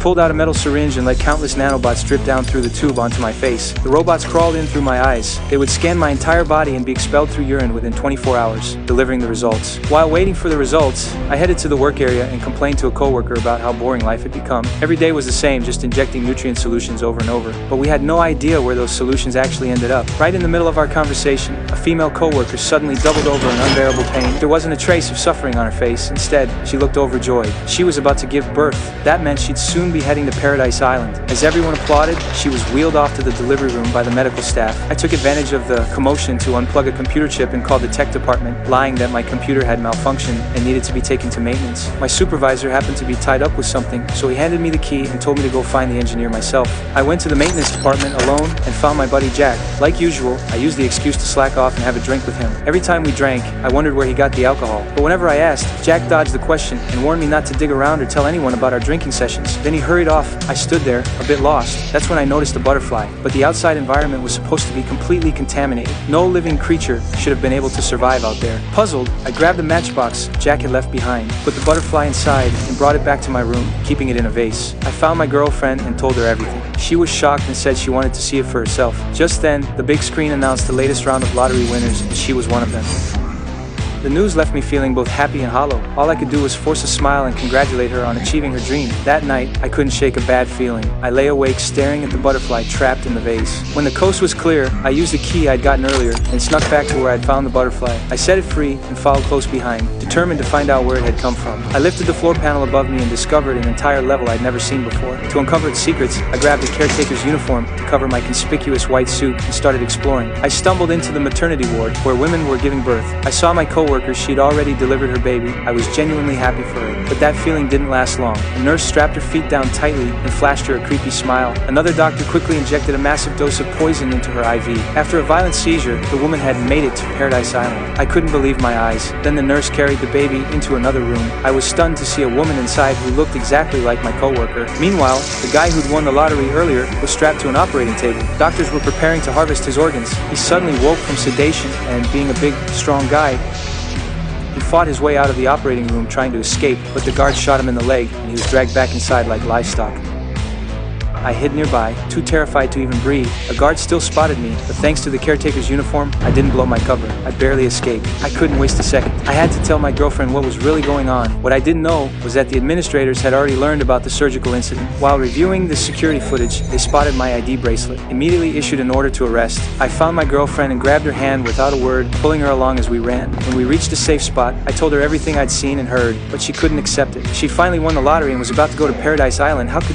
pulled out a metal syringe and let countless nanobots drip down through the tube onto my face. The robots crawled in through my eyes. They would scan my entire body and be expelled through urine within 24 hours, delivering the results. While waiting for the results, I headed to the work area and complained to a coworker about how boring life had become. Every day was the same, just injecting nutrient solutions over and over. But we had no idea where those solutions actually ended up. Right in the middle of our conversation, a female coworker suddenly doubled over in unbearable pain. There wasn't a trace of suffering on her face. Instead, she looked overjoyed. She was about to give birth. That meant she'd soon be heading to Paradise Island. As everyone applauded, she was wheeled off to the delivery room by the medical staff. I took advantage of the commotion to unplug a computer chip and called the tech department, lying that my computer had malfunctioned and needed to be taken to maintenance. My supervisor happened to be tied up with something, so he handed me the key and told me to go find the engineer myself. I went to the maintenance department alone and found my buddy Jack. Like usual, I used the excuse to slack off and have a drink with him. Every time we drank, I wondered where he got the alcohol. But whenever I asked, Jack dodged the question and warned me not to dig around or tell anyone about our drinking sessions. Then he hurried off. I stood there, a bit lost. That's when I noticed a butterfly. But the outside environment was supposed to be completely contaminated. No living creature should have been able to survive out there. Puzzled, I grabbed the matchbox Jack had left behind, put the butterfly inside, and brought it back to my room, keeping it in a vase. I found my girlfriend and told her everything. She was shocked and said she wanted to see it for herself. Just then, the big screen announced the latest round of lottery winners, and she was one of them. The news left me feeling both happy and hollow. All I could do was force a smile and congratulate her on achieving her dream. That night, I couldn't shake a bad feeling. I lay awake staring at the butterfly trapped in the vase. When the coast was clear, I used the key I'd gotten earlier and snuck back to where I'd found the butterfly. I set it free and followed close behind, determined to find out where it had come from. I lifted the floor panel above me and discovered an entire level I'd never seen before. To uncover its secrets, I grabbed the caretaker's uniform to cover my conspicuous white suit and started exploring. I stumbled into the maternity ward where women were giving birth. I saw my coworker. She'd already delivered her baby. I was genuinely happy for her, but that feeling didn't last long. A nurse strapped her feet down tightly and flashed her a creepy smile. Another doctor quickly injected a massive dose of poison into her IV. After a violent seizure, the woman had made it to Paradise Island. I couldn't believe my eyes. Then the nurse carried the baby into another room. I was stunned to see a woman inside who looked exactly like my coworker. Meanwhile, the guy who'd won the lottery earlier was strapped to an operating table. Doctors were preparing to harvest his organs. He suddenly woke from sedation and, being a big, strong guy, he fought his way out of the operating room trying to escape, but the guard shot him in the leg and he was dragged back inside like livestock. I hid nearby, too terrified to even breathe. A guard still spotted me, but thanks to the caretaker's uniform, I didn't blow my cover. I barely escaped. I couldn't waste a second. I had to tell my girlfriend what was really going on. What I didn't know was that the administrators had already learned about the surgical incident. While reviewing the security footage, they spotted my ID bracelet, immediately issued an order to arrest. I found my girlfriend and grabbed her hand without a word, pulling her along as we ran. When we reached a safe spot, I told her everything I'd seen and heard, but she couldn't accept it. She finally won the lottery and was about to go to Paradise Island. How could